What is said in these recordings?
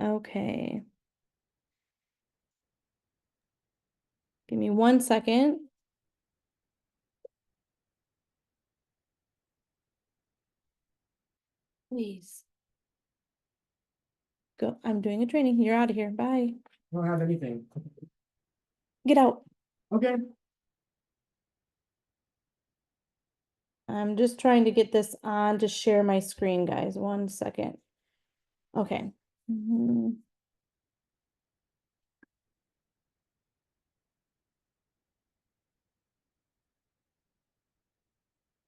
Okay. Give me 1 second. Please. Go. I'm doing a training. You're out of here. Bye. I don't have anything. Get out. Okay. I'm just trying to get this on to share my screen, guys. 1 second. Okay.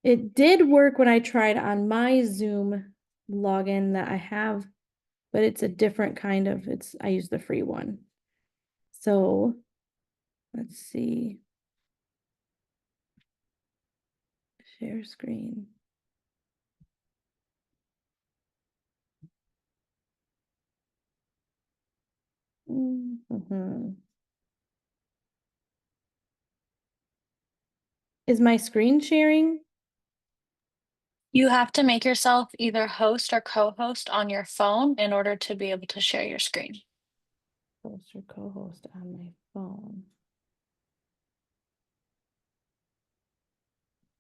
It did work when I tried on my Zoom login that I have, but it's a different kind of, I use the free one. So let's see. Share screen. Is my screen sharing? You have to make yourself either host or co-host on your phone in order to be able to share your screen. Host or co-host on my phone.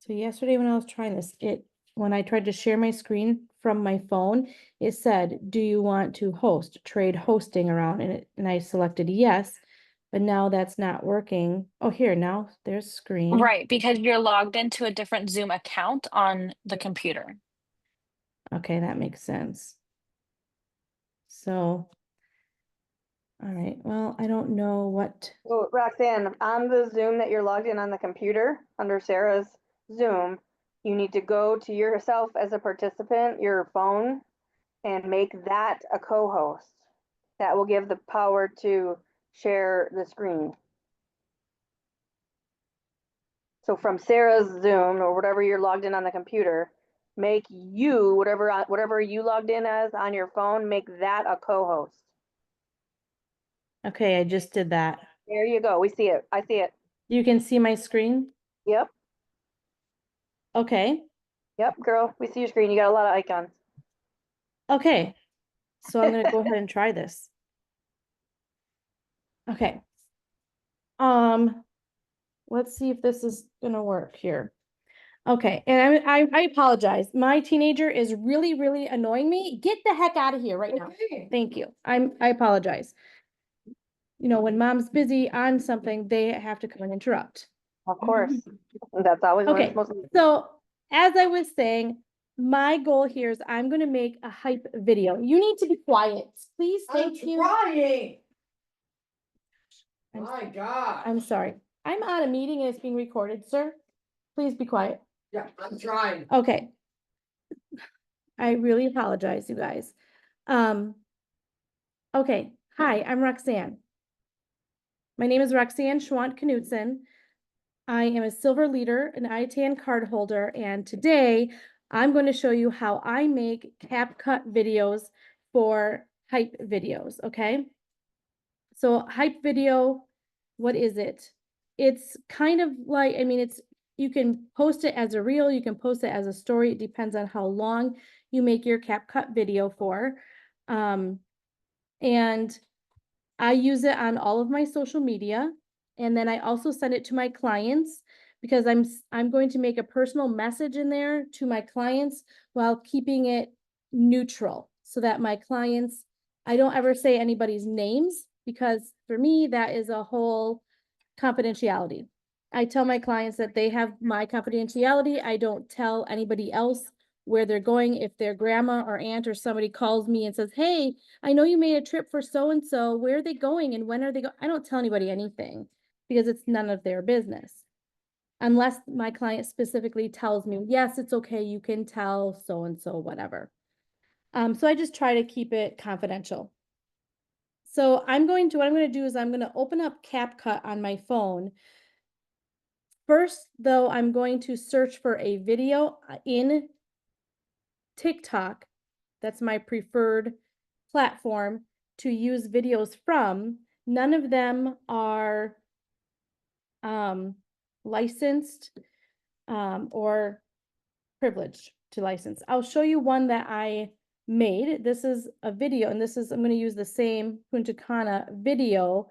So yesterday when I was trying this, when I tried to share my screen from my phone, it said, do you want to trade hosting around? And I selected yes, but now that's not working. Oh, here, now there's screen. Right, because you're logged into a different Zoom account on the computer. Okay, that makes sense. So, all right, well, I don't know what. So Roxanne, on the Zoom that you're logged in on the computer, under Sarah's Zoom, you need to go to yourself as a participant, your phone, and make that a co-host. That will give the power to share the screen. So from Sarah's Zoom or whatever you're logged in on the computer, make you, whatever you logged in as on your phone, make that a co-host. Okay, I just did that. There you go. We see it. I see it. You can see my screen? Yep. Okay. Yep, girl. We see your screen. You got a lot of icons. Okay. So I'm gonna go ahead and try this. Okay. Let's see if this is gonna work here. Okay, and I apologize. My teenager is really, really annoying me. Get the heck out of here right now. Thank you. I apologize. You know, when mom's busy on something, they have to come and interrupt. Of course. That's always what Okay, it's supposed to be. so as I was saying, my goal here is I'm gonna make a hype video. You need to be quiet. Please, thank you. Trying. My God. I'm sorry. I'm on a meeting and it's being recorded, sir. Please be quiet. Yeah, I'm trying. Okay. I really apologize, you guys. Okay. Hi, I'm Roxanne. My name is Roxanne Schwandt-Knutson. I am a silver leader, an ITAN card holder, and today I'm going to show you how I make CapCut videos for hype videos, okay? So hype video, what is it? It's kind of like, I mean, you can post it as a reel, you can post it as a story. It depends on how long you make your CapCut video for. And I use it on all of my social media. And then I also send it to my clients because I'm going to make a personal message in there to my clients while keeping it neutral so that my clients, I don't ever say anybody's names because for me, that is a whole confidentiality. I tell my clients that they have my confidentiality. I don't tell anybody else where they're going. If their grandma or aunt or somebody calls me and says, hey, I know you made a trip for so-and-so, where are they going and when are they going? I don't tell anybody anything because it's none of their business. Unless my client specifically tells me, yes, it's okay, you can tell so-and-so, whatever. So I just try to keep it confidential. So what I'm going to do is I'm going to open up CapCut on my phone. First, though, I'm going to search for a video in TikTok. That's my preferred platform to use videos from. None of them are licensed or privileged to license. I'll show you one that I made. This is a video, and this is, I'm going to use the same Punta Cana video.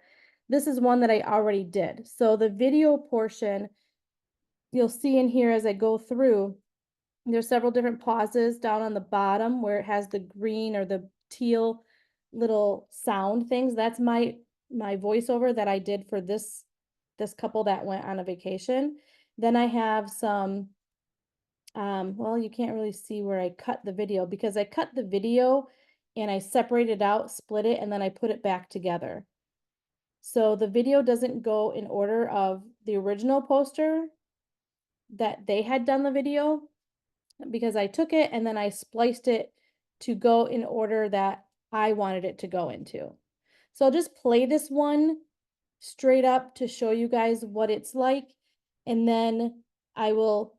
This is one that I already did. So the video portion, you'll see in here as I go through, there's several different pauses down on the bottom where it has the green or the teal little sound things. That's my voiceover that I did for this couple that went on a vacation. Then I have some, well, you can't really see where I cut the video because I cut the video and I separated it out, split it, and then I put it back together. So the video doesn't go in order of the original poster that they had done the video, because I took it and then I spliced it to go in order that I wanted it to go into. So I'll just play this one straight up to show you guys what it's like, and then I will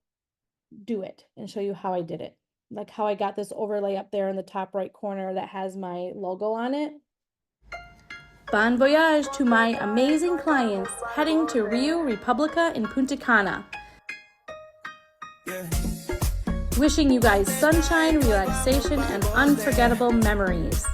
do it and show you how I did it. Like how I got this overlay up there in the top right corner that has my logo on it. Bon voyage to my amazing clients heading to Rio Republica in Punta Cana. Wishing you guys sunshine, relaxation, and unforgettable memories.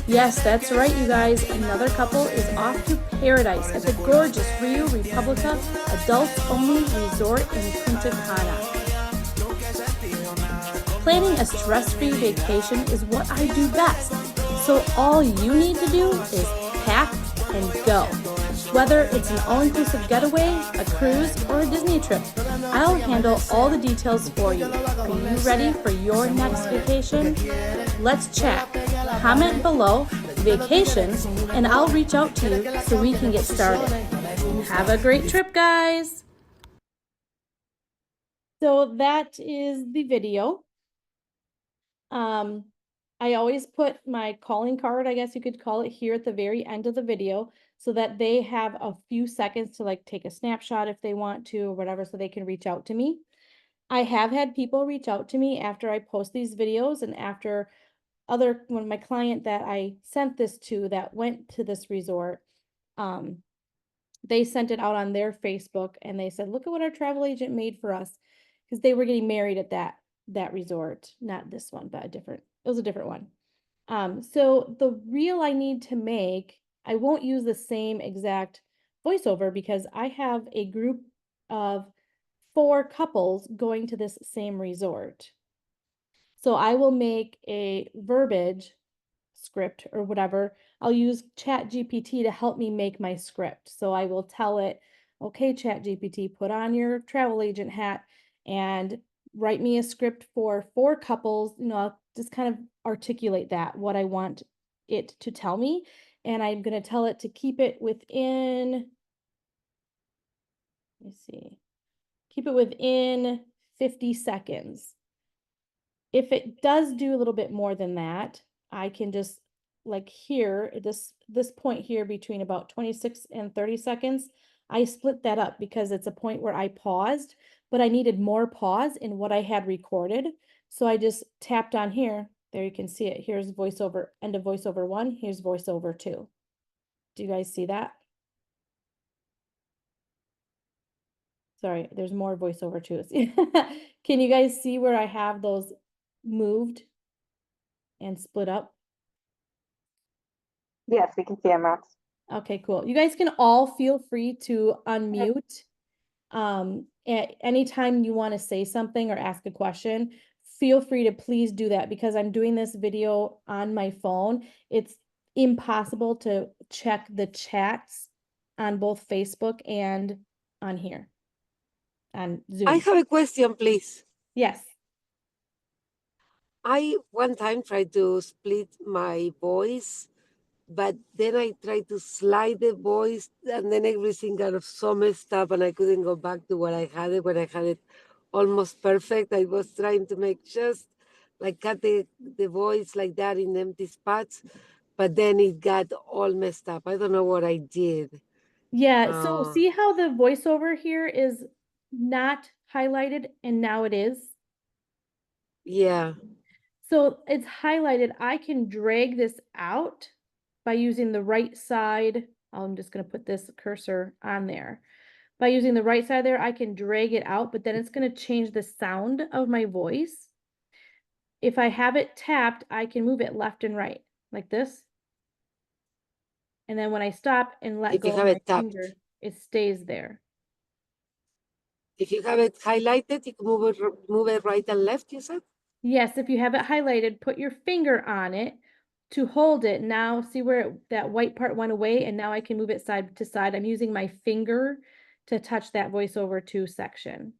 Yes, that's right, you guys. Another couple is off to paradise at the gorgeous Rio Republica adults-only resort in Punta Cana. Planning a stress-free vacation is what I do best. So all you need to do is pack and go. Whether it's an all-inclusive getaway, a cruise, or a Disney trip, I'll handle all the details for you. Are you ready for your next vacation? Let's chat. Comment below vacation and I'll reach out to you so we can get started. Have a great trip, guys. So that is the video. I always put my calling card, I guess you could call it, here at the very end of the video so that they have a few seconds to like take a snapshot if they want to or whatever, so they can reach out to me. I have had people reach out to me after I post these videos and after when my client that I sent this to that went to this resort, they sent it out on their Facebook and they said, look at what our travel agent made for us, because they were getting married at that resort, not this one, but it was a different one. So the reel I need to make, I won't use the same exact voiceover because I have a group of 4 couples going to this same resort. So I will make a verbiage script or whatever. I'll use ChatGPT to help me make my script. So I will tell it, okay, ChatGPT, put on your travel agent hat and write me a script for 4 couples. You know, I'll just kind of articulate that, what I want it to tell me. And I'm going to tell it to keep it within, let me see, keep it within 50 seconds. If it does do a little bit more than that, I can just, like here, this point here between about 26 and 30 seconds, I split that up because it's a point where I paused, but I needed more pause in what I had recorded. So I just tapped on here. There you can see it. Here's voiceover, end of voiceover 1. Here's voiceover 2. Do you guys see that? Sorry, there's more voiceover 2. Can you guys see where I have those moved and split up? Yes, we can see them, Rox. Okay, cool. You guys can all feel free to unmute. At any time you want to say something or ask a question, feel free to please do that because I'm doing this video on my phone. It's impossible to check the chats on both Facebook and on here, on Zoom. I have a question, please. Yes. I one time tried to split my voice, but then I tried to slide the voice and then everything got so messed up and I couldn't go back to what I had it when I had it almost perfect. I was trying to make just like cut the voice like that in empty spots, but then it got all messed up. I don't know what I did. Yeah, so see how the voiceover here is not highlighted and now it is? Yeah. So it's highlighted. I can drag this out by using the right side. I'm just going to put this cursor on there. by using the right side there, I can drag it out, but then it's going to change the sound of my voice. If I have it tapped, I can move it left and right like this. And then when I stop and let If go you of have my it tapped. finger, it stays there. If you have it highlighted, you can move it right and left, you said? Yes, if you have it highlighted, put your finger on it to hold it. Now see where that white part went away, and now I can move it side to side. I'm using my finger to touch that voiceover 2 section.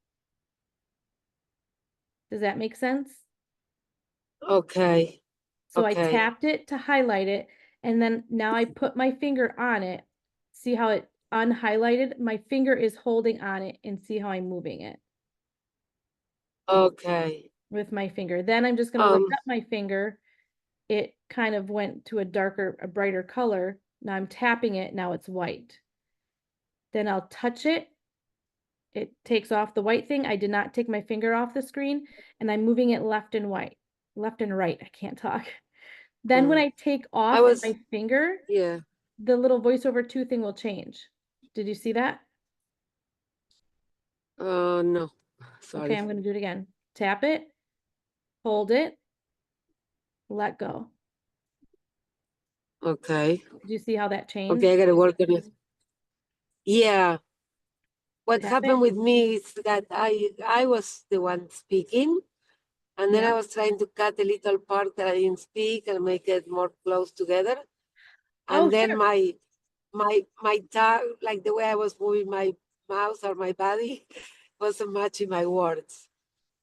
Does that make sense? Okay. So I Okay. tapped it to highlight it, and then now I put my finger on it. See how it unhighlighted? My finger is holding on it, and see how I'm moving it Okay. with my finger. Then I'm just gonna lift Um, up my finger. It kind of went to a brighter color. Now I'm tapping it, now it's white. Then I'll touch it. It takes off the white thing. I did not take my finger off the screen, and I'm moving it left and right. I can't talk. Then when I take off my finger, yeah. the little voiceover 2 thing will change. Did you see that? No. Sorry. Okay, I'm gonna do it again. Tap it, hold it, let go. Okay. Did you see how that changed? Okay, I gotta work on it. Yeah. What Tap happened it. with me is that I was the one speaking, and then Yeah. I was trying to cut a little part that I didn't speak and make it more close together. And Oh, then sure. my tongue, like the way I was moving my mouth or my body, wasn't matching my words.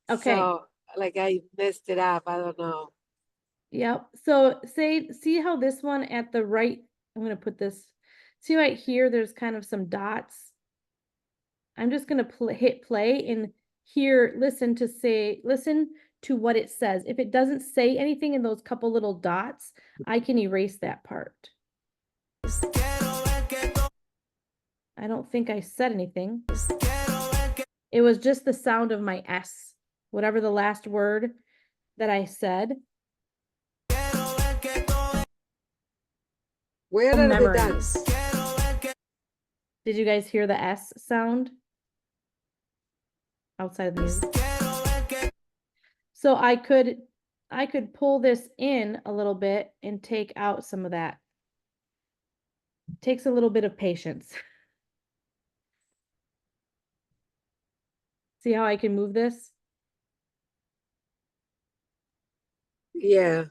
Okay. So like I messed it up. I don't know. Yep. So see how this one at the right, I'm gonna put this, see right here, there's kind of some dots. I'm just gonna hit play and here, listen to what it says. If it doesn't say anything in those couple little dots, I can erase that part. I don't think I said anything. It was just the sound of my S, whatever the last word that I said. Where are the Memories. dots? Did you guys hear the S sound? Outside of the music. So I could pull this in a little bit and take out some of that. Takes a little bit of patience. See how I can move this? Yeah.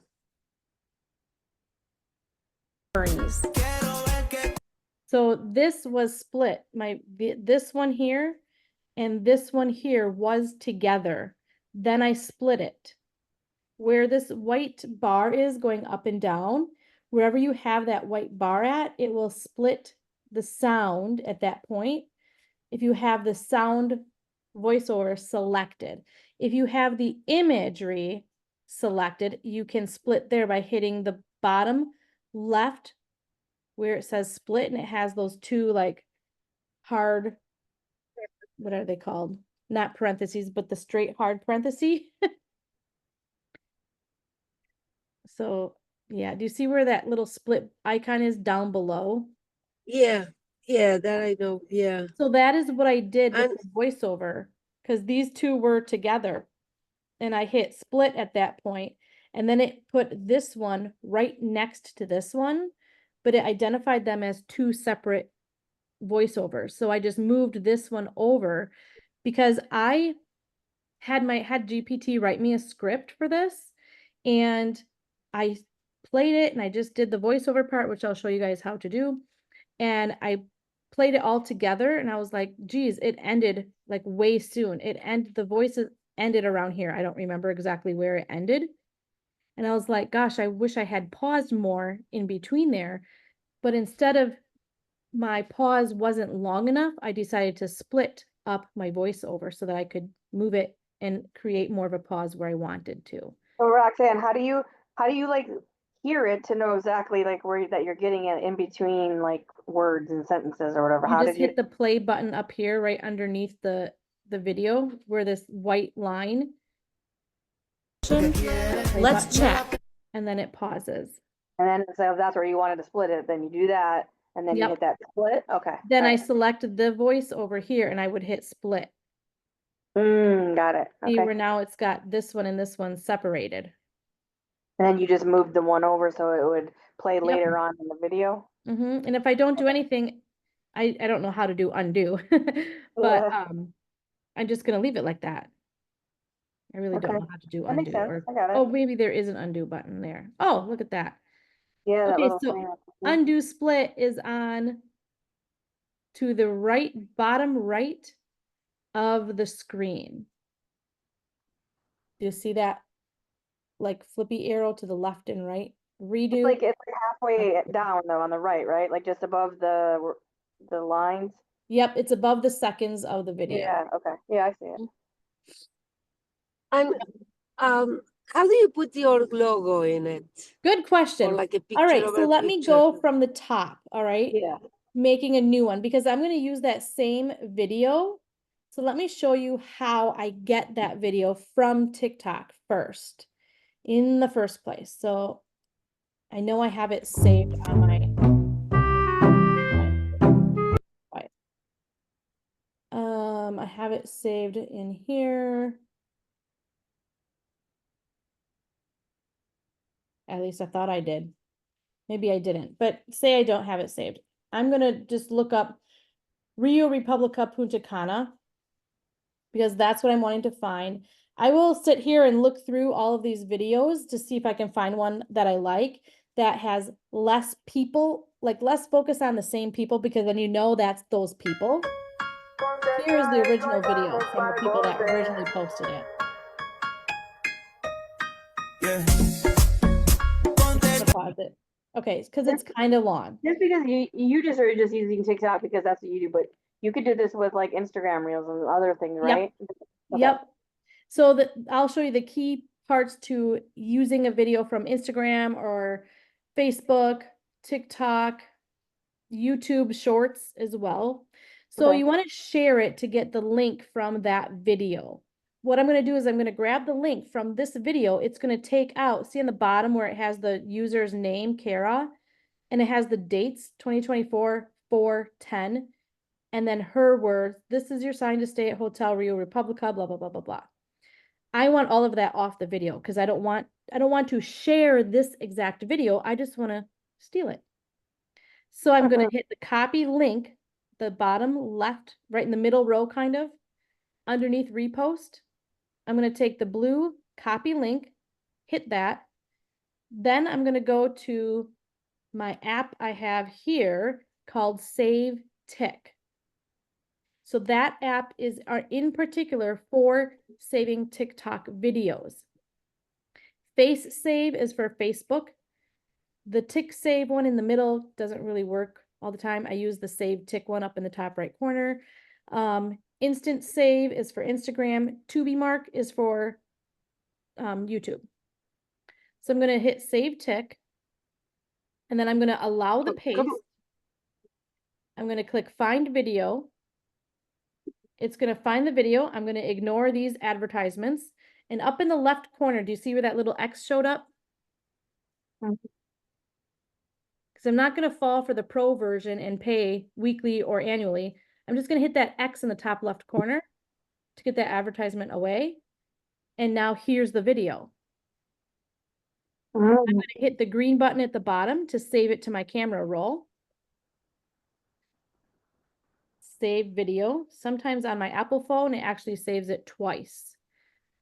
So this was split. This one here and this one here was together. Then I split it. Where this white bar is going up and down, wherever you have that white bar at, it will split the sound at that point. If you have the sound voiceover selected. If you have the imagery selected, you can split there by hitting the bottom left where it says split, and it has those 2 like hard, what are they called? Not parentheses, but the straight hard parenthesis. So yeah, do you see where that little split icon is down below? Yeah. Yeah, that I know. Yeah. So that is what I did with And the voiceover, because these 2 were together. And I hit split at that point, and then it put this one right next to this one, but it identified them as 2 separate voiceovers. So I just moved this one over because I had GPT write me a script for this, and I played it and I just did the voiceover part, which I'll show you guys how to do. And I played it all together and I was like, geez, it ended like way soon. The voices ended around here. I don't remember exactly where it ended. And I was like, gosh, I wish I had paused more in between there. But instead of my pause wasn't long enough, I decided to split up my voiceover so that I could move it and create more of a pause where I wanted to. So Roxanne, how do you like hear it to know exactly like where that you're getting it in between like words and sentences or whatever? You How just did you? hit the play button up here, right underneath the video where this white line. Let's chat. And then it pauses. And then so if that's where you wanted to split it, then you do that, And then you Yep. hit that split, okay. Then I alright. selected the voice over here and I would hit split. Got it, See okay. where now it's got this one and this one separated. And then you just moved the one over so it would play Yep. later on in the video? And if I don't do anything, I don't know how to do undo, but Yeah. I'm just gonna leave it like that. I really don't Okay. know how to do That makes undo, sense, or, I got it. oh, maybe there is an undo button there. Oh, look at that. Yeah, that Okay, little so thing. undo split is on to the right, bottom right of the screen. Do you see that? Like flippy arrow to the left and right, redo. It's like halfway down though, on the right, right? Like just above the lines? Yep, it's above the seconds of the video. Yeah, okay, yeah, I see it. And how do you put your logo in it? Good Or question. like a All picture right, of so a let me picture? go from the top, all right? Yeah, Making a new one because I'm going to use that same video. So let me show you how I get that video from TikTok first, in the first place. So I know I have it saved on my, I have it saved in here. At least I thought I did. Maybe I didn't, but say I don't have it saved. I'm going to just look up Rio Republica Punta Cana because that's what I'm wanting to find. I will sit here and look through all of these videos to see if I can find one that I like that has less people, like less focus on the same people, because then you know that's those people. Here's the original video from the people that originally posted it. Yeah. I'm gonna pause it. Okay, because it's kind of long. just because you just are just using TikTok because that's what you do, but you could do this with like Instagram Reels and other things, Yep. right? Okay. Yep. So I'll show you the key parts to using a video from Instagram or Facebook, TikTok, YouTube Shorts as well. So Okay. you want to share it to get the link from that video. What I'm going to do is I'm going to grab the link from this video. It's going to take out, see on the bottom where it has the user's name, Kara, and it has the dates, 2024, 4/10, and then her words, this is your sign to stay at Hotel Rio Republica, blah, blah, blah, blah, blah. I want all of that off the video because I don't want to share this exact video. I just want to steal it. So I'm going to hit the copy link, the bottom left, right in the middle row, kind of underneath repost. I'm going to take the blue copy link, hit that. Then I'm going to go to my app I have here called Save Tick. So that app is in particular for saving TikTok videos. Face Save is for Facebook. The Tick Save one in the middle doesn't really work all the time. I use the Save Tick one up in the top right corner. Instant Save is for Instagram. Tubi Mark is for YouTube. So I'm going to hit Save Tick. And then I'm going to allow the paste. I'm going to click Find Video. It's going to find the video. I'm going to ignore these advertisements. And up in the left corner, do you see where that little X showed up? Because I'm not going to fall for the pro version and pay weekly or annually. I'm just going to hit that X in the top left corner to get that advertisement away. And now here's the video. I'm going to hit the green button at the bottom to save it to my camera roll. Save video. Sometimes on my Apple phone, it actually saves it twice.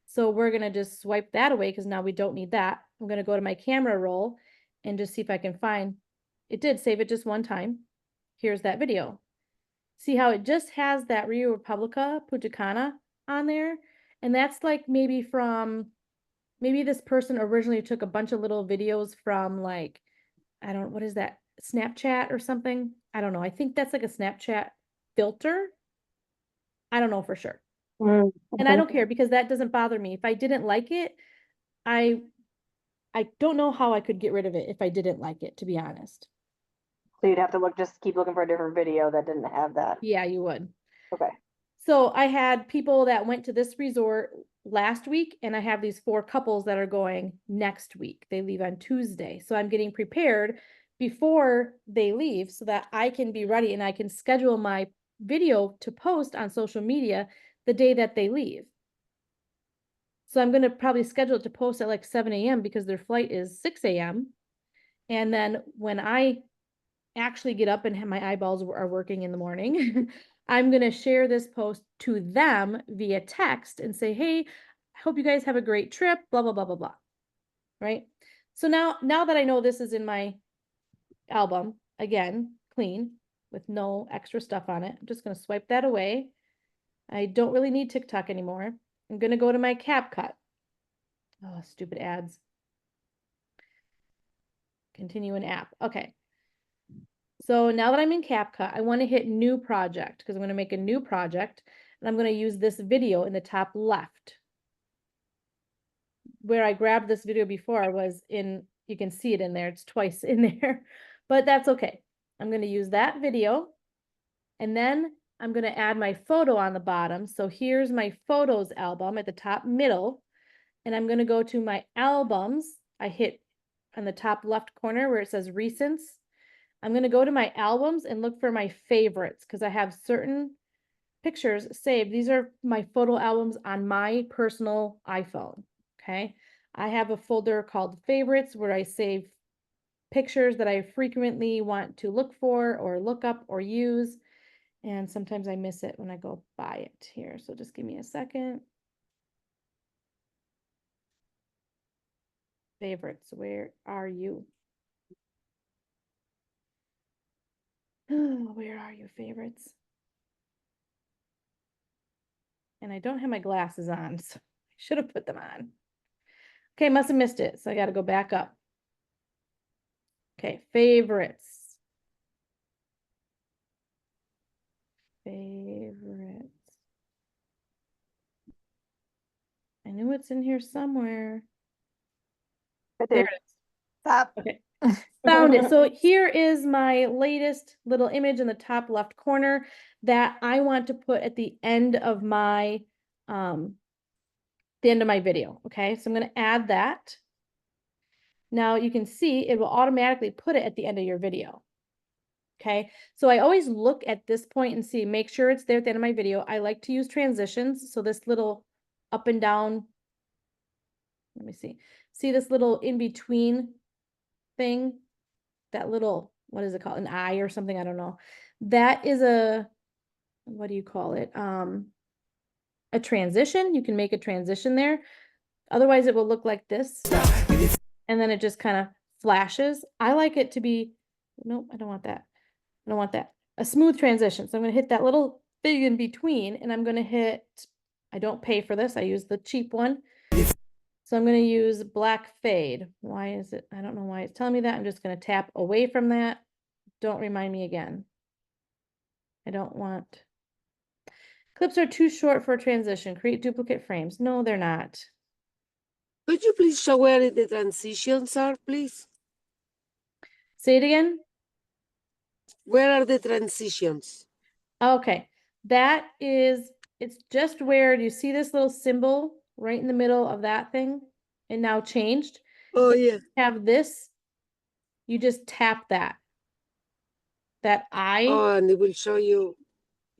So we're going to just swipe that away because now we don't need that. I'm going to go to my camera roll and just see if I can find. It did save it just one time. Here's that video. See how it just has that Rio Republica Punta Cana on there? And that's like maybe this person originally took a bunch of little videos from like, I don't, what is that? Snapchat or something? I don't know. I think that's like a Snapchat filter. I don't know for sure. And I don't care because that doesn't bother me. If I didn't like it, I don't know how I could get rid of it if I didn't like it, to be honest. So you'd have to just keep looking for a different video that didn't have that. Yeah, you would. Okay. So I had people that went to this resort last week, and I have these 4 couples that are going next week. They leave on Tuesday. So I'm getting prepared before they leave so that I can be ready and I can schedule my video to post on social media the day that they leave. So I'm going to probably schedule it to post at like 7 a.m. because their flight is 6 a.m. And then when I actually get up and my eyeballs are working in the morning, I'm going to share this post to them via text and say, hey, I hope you guys have a great trip, blah, blah, blah, blah, blah. Right? So now that I know this is in my album, again, clean with no extra stuff on it, I'm just going to swipe that away. I don't really need TikTok anymore. I'm going to go to my CapCut. Oh, stupid ads. Continue an app. Okay. So now that I'm in CapCut, I want to hit new project because I'm going to make a new project and I'm going to use this video in the top left. Where I grabbed this video before, I was in, you can see it in there. It's twice in there, but that's okay. I'm going to use that video and then I'm going to add my photo on the bottom. So here's my photos album at the top middle, and I'm going to go to my albums. I hit on the top left corner where it says recents. I'm going to go to my albums and look for my favorites because I have certain pictures saved. These are my photo albums on my personal iPhone. Okay. I have a folder called favorites where I save pictures that I frequently want to look for or look up or use. And sometimes I miss it when I go by it here. So just give me a second. Favorites, where are you? Where are you, favorites? And I don't have my glasses on, so I should have put them on. Okay, must have missed it, so I got to go back up. Okay, favorites. Favorites. I knew it's in here somewhere. There it is. Stop. Okay, found it. So here is my latest little image in the top left corner that I want to put at the end of my video. Okay, so I'm going to add that. Now you can see it will automatically put it at the end of your video. Okay, so I always look at this point and see, make sure it's there at the end of my video. I like to use transitions. So this little up and down, let me see this little in between thing, that little, what is it called? An eye or something, I don't know. That is a, what do you call it? A transition. You can make a transition there. Otherwise it will look like this. And then it just kind of flashes. I like it to be, nope, I don't want that. I don't want that. A smooth transition. So I'm going to hit that little thing in between and I'm going to hit, I don't pay for this. I use the cheap one. So I'm going to use black fade. Why is it? I don't know why it's telling me that. I'm just going to tap away from that. Don't remind me again. I don't want. Clips are too short for a transition. Create duplicate frames. No, they're not. Could you please show where the transitions are, please? Say it again. Where are the transitions? Okay. That is, it's just where, do you see this little symbol right in the middle of that thing? It now changed. Oh, yeah. Have this, you just tap that eye, Oh, and it will show you.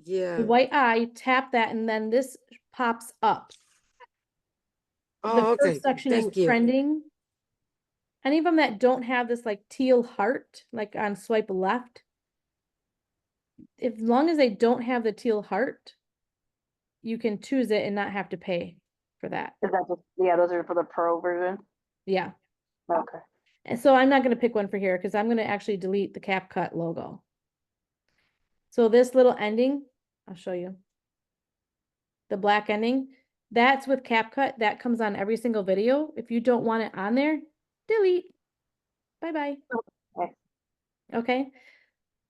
Yeah. the white eye, tap that, and then this pops up. The Oh, okay. first section is Thank you. trending. Any of them that don't have this like teal heart, like on swipe left, as long as they don't have the teal heart, you can choose it and not have to pay for that. Is that just, yeah, those are for the pro version? Yeah. Okay. And so I'm not going to pick one for here because I'm going to actually delete the CapCut logo. So this little ending, I'll show you. The black ending, that's with CapCut. That comes on every single video. If you don't want it on there, delete. Bye-bye. Okay. Okay.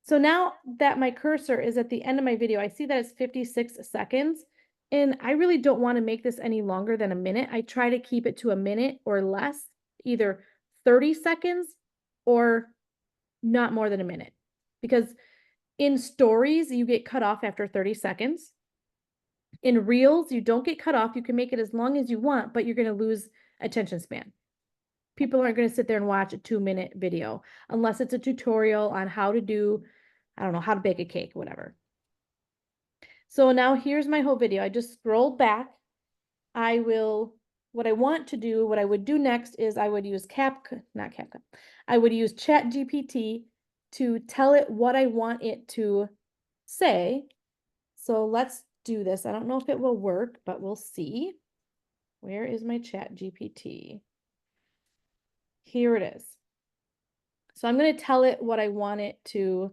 So now that my cursor is at the end of my video, I see that it's 56 seconds. And I really don't want to make this any longer than a minute. I try to keep it to a minute or less, either 30 seconds or not more than a minute. Because in stories, you get cut off after 30 seconds. In reels, you don't get cut off. You can make it as long as you want, but you're going to lose attention span. people aren't gonna sit there and watch a 2-minute video unless it's a tutorial on how to do, I don't know, how to bake a cake, whatever. So now here's my whole video. I just scrolled back. What I want to do, what I would do next is I would use not CapCut. I would use ChatGPT to tell it what I want it to say. So let's do this. I don't know if it will work, but we'll see. Where is my ChatGPT? Here it is. So I'm going to tell it what I want it to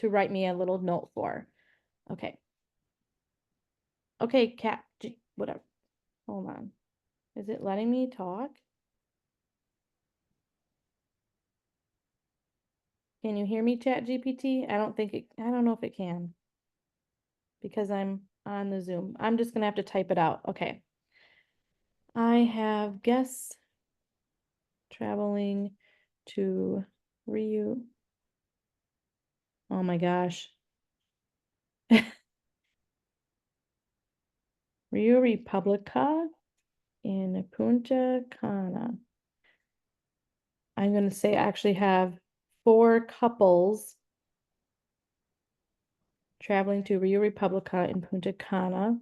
write me a little note for. Okay. Okay, whatever. Hold on. Is it letting me talk? Can you hear me, ChatGPT? I don't know if it can because I'm on the Zoom. I'm just gonna have to type it out. Okay. I have guests traveling to Rio. Oh my gosh. Rio Republica in Punta Cana. I'm gonna say I actually have 4 couples traveling to Rio Republica in Punta Cana.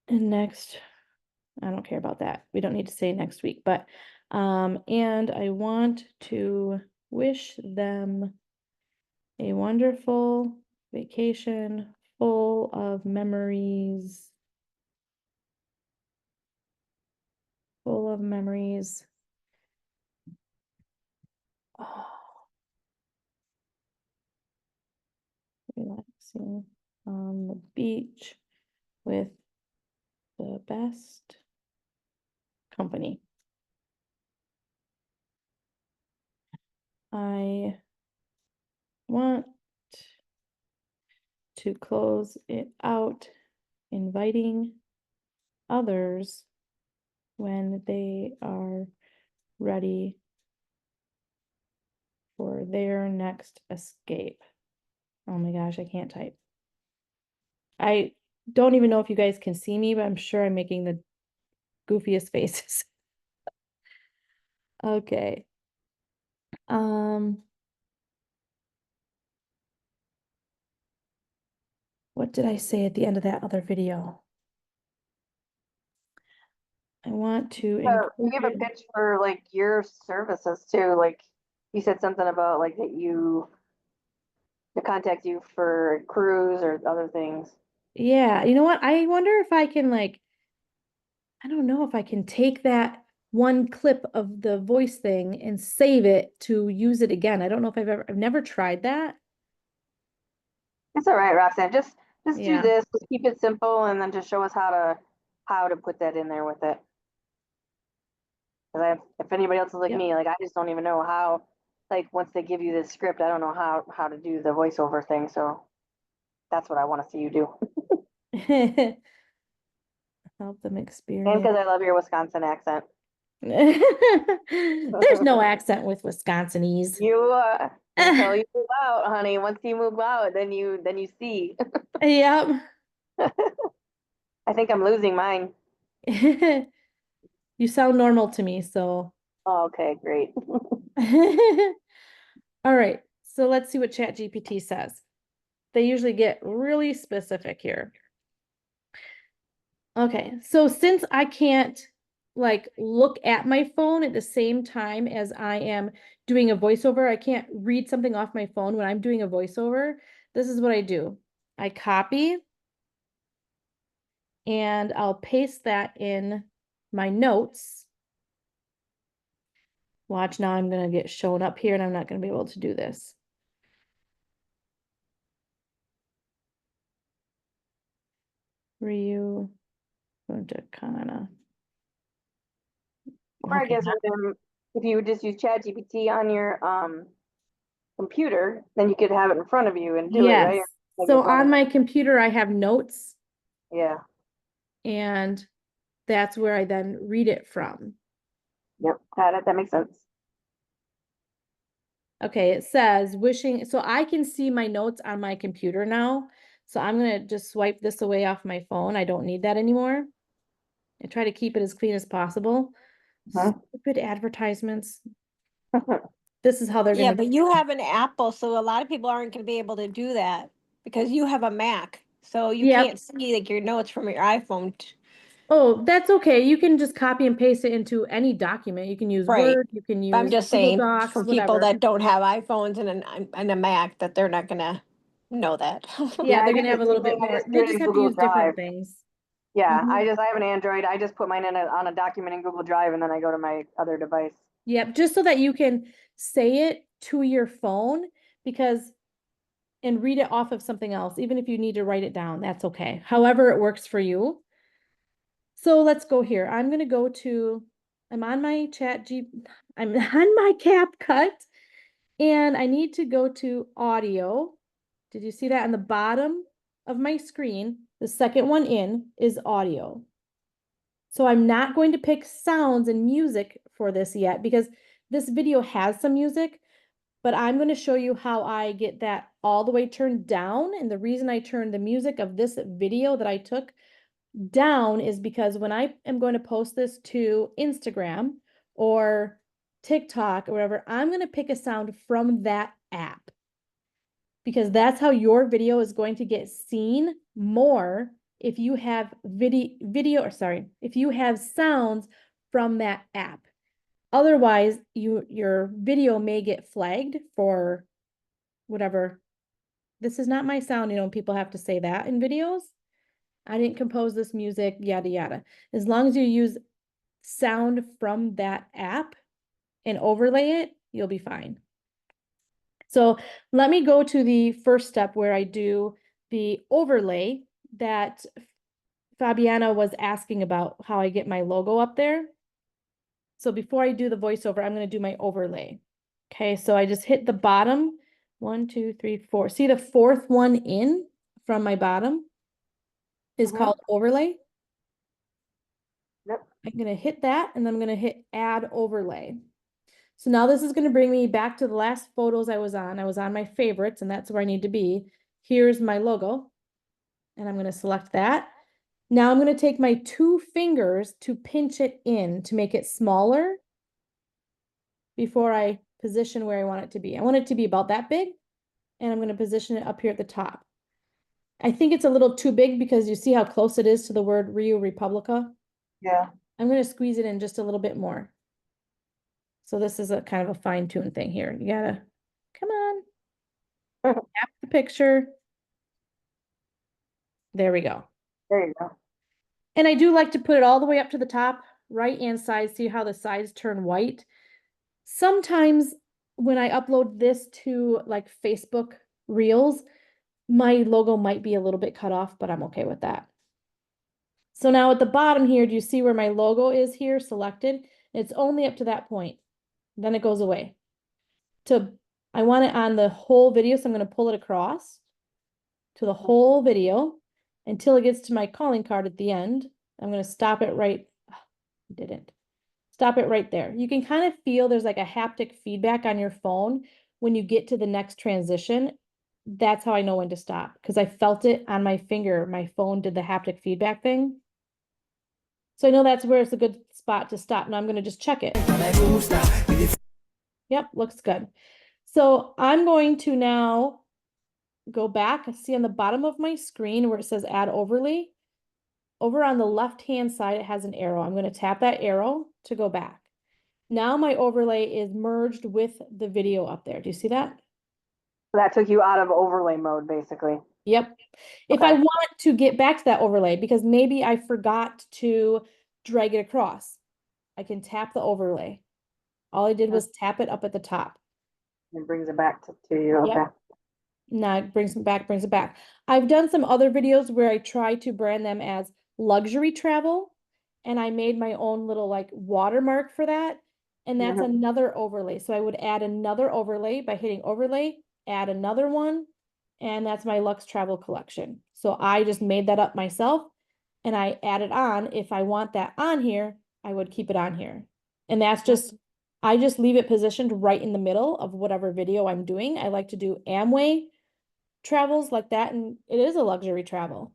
And next, I don't care about that. We don't need to say next week, but and I want to wish them a wonderful vacation full of memories. Full of memories. Oh. Relaxing on the beach with the best company. I want to close it out, inviting others when they are ready for their next escape. Oh my gosh, I can't type. I don't even know if you guys can see me, but I'm sure I'm making the goofiest faces. Okay. What did I say at the end of that other video? I want to You give a encourage. pitch for like your services too. Like you said something about like that you to contact you for cruise or other things. Yeah, you know what? I wonder if I can I don't know if I can take that one clip of the voice thing and save it to use it again. I don't know if I've never tried that. It's all right, Roxanne. Just do Yeah. this. Just keep it simple, and then just show us how to put that in there with it. Because if anybody else is like Yep. me, like I just don't even know how. Like once they give you this script, I don't know how to do the voiceover thing. So that's what I want to see you do. Help them And experience. because I love your Wisconsin accent. There's no accent with Wisconsinese. You until you move out, honey. Once you move out, then you see. Yep. I think I'm losing mine. You sound normal to me, so. Oh, okay, great. All right, so let's see what ChatGPT says. They usually get really specific here. Okay, so since I can't like look at my phone at the same time as I am doing a voiceover, I can't read something off my phone when I'm doing a voiceover. This is what I do. I copy and I'll paste that in my notes. Watch, now I'm gonna get shown up here and I'm not gonna be able to do this. Ryu Punta Cana. Or I Okay. guess if you would just use ChatGPT on your computer, then you could have it in front of you and do it, right? Yes. Like So your phone. on my computer, I have notes Yeah. and that's where I then read it from. Yep. Got it. That makes sense. Okay, it says wishing, so I can see my notes on my computer now. So I'm gonna just swipe this away off my phone. I don't need that anymore. I try to keep it as clean as possible. Mhm. Stupid advertisements. This is how they're Yeah, gonna, but you have an Apple, so a lot of people aren't gonna be able to do that because you have a Mac. So you Yep. can't see like your notes from your iPhone. oh, that's okay. You can just copy and paste it into any document. You can use Right. Word, you can But I'm use just Google saying Docs, for people whatever. that don't have iPhones and a Mac that they're not gonna know that. Yeah, I they're do gonna the have a same little thing. bit I more. just do They it just in have to Google use different Drive. things. Yeah, Mhm. I have an Android. I just put mine in on a document in Google Drive and then I go to my other device. Yep, just so that you can say it to your phone because and read it off of something else, even if you need to write it down, that's okay. However it works for you. So let's go here. I'm gonna go to, I'm on my I'm on my CapCut and I need to go to audio. Did you see that on the bottom of my screen? The second one in is audio. So I'm not going to pick sounds and music for this yet because this video has some music, but I'm going to show you how I get that all the way turned down. And the reason I turned the music of this video that I took down is because when I am going to post this to Instagram or TikTok or whatever, I'm going to pick a sound from that app because that's how your video is going to get seen more if you have if you have sounds from that app. Otherwise, your video may get flagged for whatever. This is not my sound, when people have to say that in videos. I didn't compose this music, yada yada. As long as you use sound from that app and overlay it, you'll be fine. So let me go to the first step where I do the overlay that Fabiana was asking about, how I get my logo up there. So before I do the voiceover, I'm going to do my overlay. Okay, so I just hit the bottom, 1, 2, 3, 4. See the fourth one in from my bottom is called overlay. Yep. I'm going to hit that and then I'm going to hit add overlay. So now this is going to bring me back to the last photos I was on. I was on my favorites and that's where I need to be. Here's my logo and I'm going to select that. Now I'm going to take my 2 fingers to pinch it in to make it smaller before I position where I want it to be. I want it to be about that big and I'm going to position it up here at the top. I think it's a little too big because you see how close it is to the word Rio Republica. Yeah. I'm going to squeeze it in just a little bit more. So this is a kind of a fine-tuned thing here. You gotta, come on, tap the picture. There we go. There you go. And I do like to put it all the way up to the top, right hand side, see how the sides turn white. Sometimes when I upload this to like Facebook Reels, my logo might be a little bit cut off, but I'm okay with that. So now at the bottom here, do you see where my logo is here selected? It's only up to that point. Then it goes away. I want it on the whole video, so I'm going to pull it across to the whole video until it gets to my calling card at the end. I'm going to stop it right. Didn't. Stop it right there. You can kind of feel there's like a haptic feedback on your phone when you get to the next transition. That's how I know when to stop because I felt it on my finger. My phone did the haptic feedback thing. So I know that's where it's a good spot to stop. Now I'm going to just check it. Yep, looks good. So I'm going to now go back. See on the bottom of my screen where it says add overlay. Over on the left-hand side, it has an arrow. I'm going to tap that arrow to go back. Now my overlay is merged with the video up there. Do you see that? That took you out of overlay mode, basically. Yep. If I Okay. want to get back to that overlay, because maybe I forgot to drag it across, I can tap the overlay. All I did was tap it up at the top. It brings it back to you. Yep. Okay. Now it brings it back. I've done some other videos where I try to brand them as luxury travel, and I made my own little like watermark for that. And that's another overlay. So I would add another overlay by hitting overlay, add another one, and that's my Lux Travel collection. So I just made that up myself and I added on. If I want that on here, I would keep it on here. And that's just, I just leave it positioned right in the middle of whatever video I'm doing. I like to do Amway travels like that, and it is a luxury travel.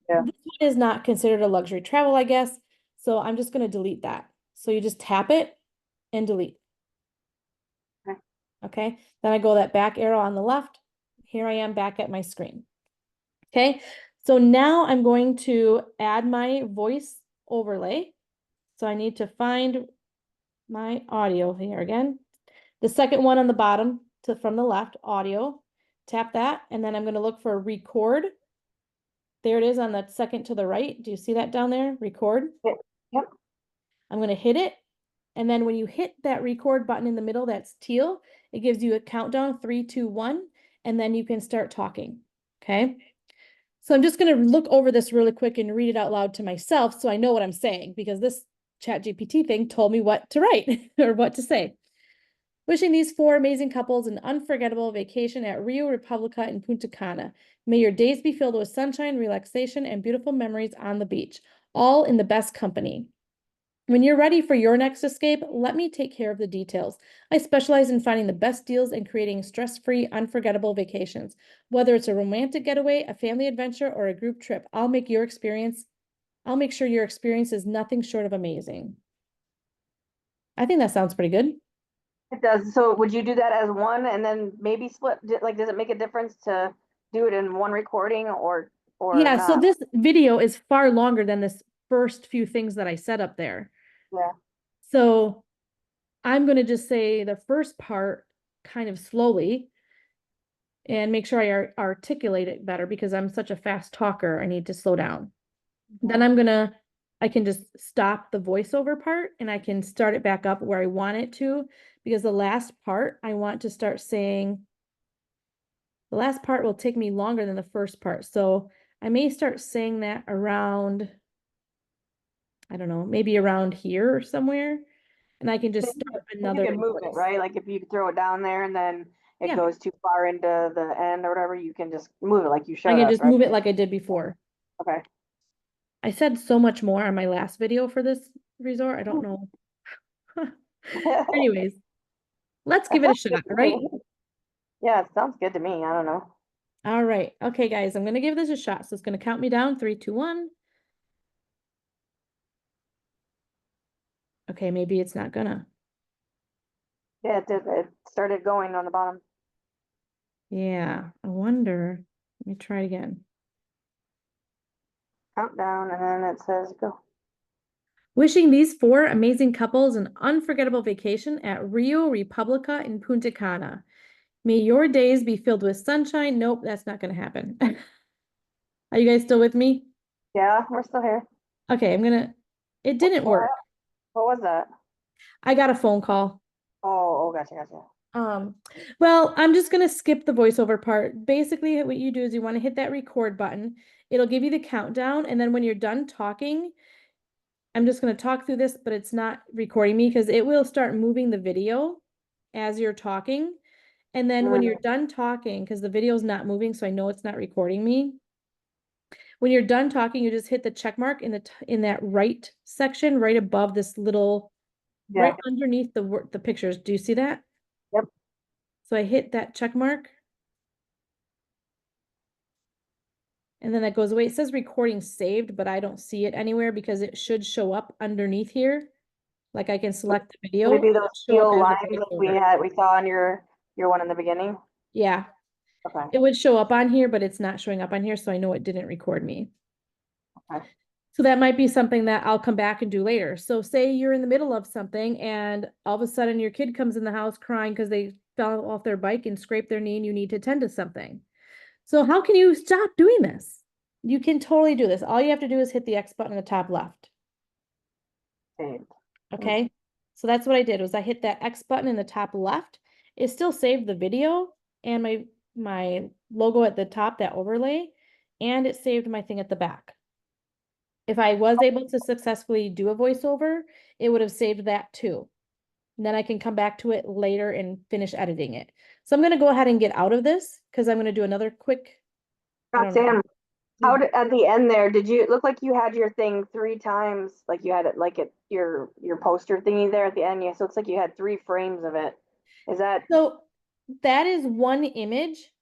Yeah. This one is not considered a luxury travel, I guess. So I'm just gonna delete that. So you just tap it and delete. Okay. Okay, then I go that back arrow on the left. Here I am back at my screen. Okay, so now I'm going to add my voice overlay. So I need to find my audio here again. The second one on the bottom from the left, audio. Tap that, and then I'm going to look for record. There it is on the second to the right. Do you see that down there? Record. Yep. I'm going to hit it. And then when you hit that record button in the middle, that's teal, it gives you a countdown, 3, 2, 1, and then you can start talking. Okay. So I'm just going to look over this really quick and read it out loud to myself so I know what I'm saying, because this ChatGPT thing told me what to write or what to say. Wishing these 4 amazing couples an unforgettable vacation at Rio Republica in Punta Cana. May your days be filled with sunshine, relaxation, and beautiful memories on the beach, all in the best company. When you're ready for your next escape, let me take care of the details. I specialize in finding the best deals and creating stress-free, unforgettable vacations. Whether it's a romantic getaway, a family adventure, or a group trip, I'll make sure your experience is nothing short of amazing. I think that sounds pretty good. It does. So would you do that as one and then maybe split? Like, does it make a difference to do it in one recording or Yeah, so not? this video is far longer than this first few things that I set up there. Yeah. So I'm going to just say the first part kind of slowly and make sure I articulate it better because I'm such a fast talker. I need to slow down. Then I can just stop the voiceover part and I can start it back up where I want it to, because the last part I want to start saying, the last part will take me longer than the first part. So I may start saying that around, I don't know, maybe around here or somewhere. And I can just start another You can move it, voice. right? Like if you throw it down there and then it Yeah. goes too far into the end or whatever, you can just move it like you I showed can us, just right? move it like I did before. Okay. I said so much more on my last video for this resort. I don't know. Anyways, let's give it a shot, right? Yeah, it sounds good to me. I don't know. All right. Okay, guys, I'm going to give this a shot. So it's going to count me down. 3, 2, 1. Okay, maybe it's not gonna. Yeah, it did. It started going on the bottom. Yeah, I wonder. Let me try it again. Countdown, and then it says go. Wishing these 4 amazing couples an unforgettable vacation at Rio Republica in Punta Cana. May your days be filled with sunshine. Nope, that's not going to happen. Are you guys still with me? Yeah, we're still here. Okay, it didn't work. What was that? I got a phone call. Oh, gotcha. Well, I'm just going to skip the voiceover part. Basically, what you do is you want to hit that record button. It'll give you the countdown. And then when you're done talking, I'm just going to talk through this, but it's not recording me because it will start moving the video as you're talking. And then when you're done talking, because the video is not moving, so I know it's not recording me. When you're done talking, you just hit the check mark in that right section, right above this little, right underneath the pictures. Do you see that? Yep. So I hit that check mark. And then that goes away. It says recording saved, but I don't see it anywhere because it should show up underneath here. Like I can select the video. Would it be those show up steel as a lines like we saw on your one in the beginning? Yeah. Okay. It would show up on here, but it's not showing up on here, so I know it didn't record me. Okay. So that might be something that I'll come back and do later. So say you're in the middle of something and all of a sudden your kid comes in the house crying because they fell off their bike and scraped their knee and you need to tend to something. So how can you stop doing this? You can totally do this. All you have to do is hit the X button in the top left. Saved. Okay. So that's what I did was I hit that X button in the top left. It still saved the video and my logo at the top, that overlay, and it saved my thing at the back. If I was able to successfully do a voiceover, it would have saved that too. And then I can come back to it later and finish editing it. So I'm going to go ahead and get out of this because I'm going to do another quick. Roxanne, at the end there, it look like you had your thing 3 times, like you had it like your poster thingy there at the end? Yeah, so it's like you had 3 frames of it. Is that So that is one image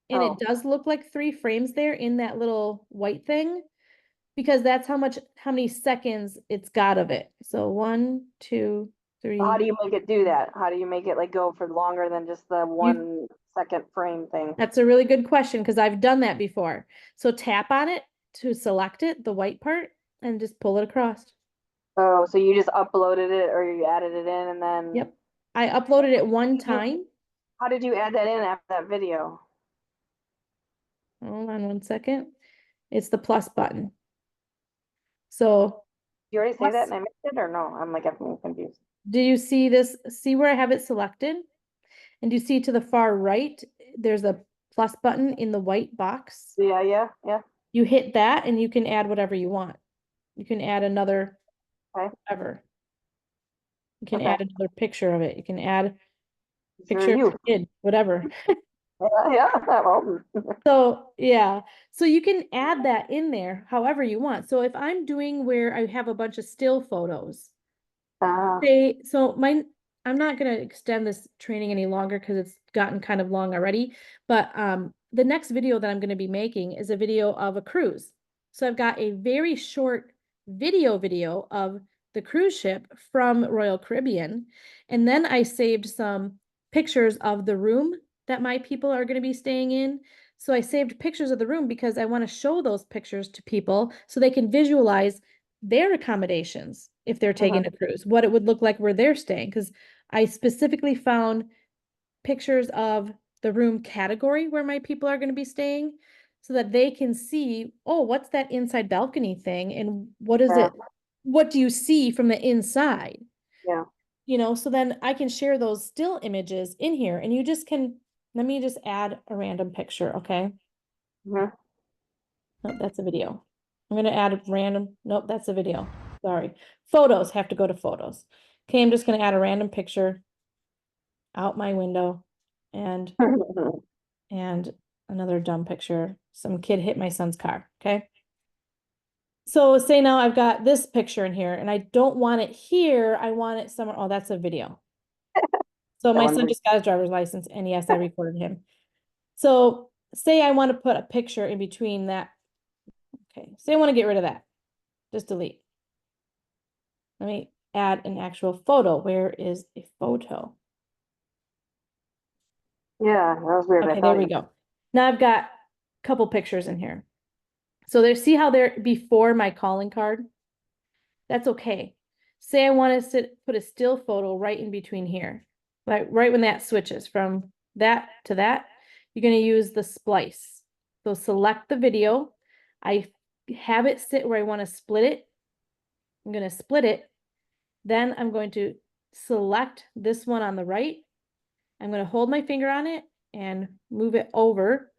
and Oh. it does look like 3 frames there in that little white thing. because that's how many seconds it's got of it. So 1, 2, 3. How do you make it do that? How do you make it like go for longer than just the 1 second frame thing? That's a really good question because I've done that before. So tap on it to select it, the white part, and just pull it across. Oh, so you just uploaded it or you added it in and then. Yep. I uploaded it one time. How did you add that in after that video? Hold on 1 second. It's the plus button. So You already say Plus- that and I missed it or no? I'm like, I'm confused. do you see this? See where I have it selected? And do you see to the far right, there's a plus button in the white box? Yeah, yeah, yeah. You hit that and you can add whatever you want. You can add another Okay. whatever. You can Okay. add another picture of it. You can add a Sure, picture of you. your kid, whatever. Yeah, yeah. Well, So yeah, so you can add that in there however you want. So if I'm doing where I have a bunch of still photos, I'm not gonna extend this training any longer because it's gotten kind of long already. But the next video that I'm gonna be making is a video of a cruise. So I've got a very short video of the cruise ship from Royal Caribbean, and then I saved some pictures of the room that my people are gonna be staying in. So I saved pictures of the room because I want to show those pictures to people so they can visualize their accommodations if they're taking a cruise, what it would look like where they're staying. Because I specifically found pictures of the room category where my people are going to be staying so that they can see, oh, what's that inside balcony thing? And what is Yeah. it? What do you see from the inside? yeah. So then I can share those still images in here and you just can, let me just add a random picture, okay? Mhm. Nope, that's a video. I'm gonna add a random, nope, that's a video. Sorry. Photos have to go to photos. Okay, I'm just gonna add a random picture out my window and another dumb picture. Some kid hit my son's car, okay? So say now I've got this picture in here and I don't want it here, I want it somewhere. Oh, that's a video. So my son just got his driver's license and yes, I recorded him. So say I want to put a picture in between that. Okay, say I want to get rid of that. Just delete. Let me add an actual photo. Where is a photo? Yeah, that was weird. I Okay, there thought we you- go. Now I've got a couple pictures in here. So there, see how they're before my calling card? That's okay. Say I want to put a still photo right in between here. Like right when that switches from that to that, you're going to use the splice. So select the video. I have it sit where I want to split it. I'm going to split it. Then I'm going to select this one on the right. I'm going to hold my finger on it and move it over.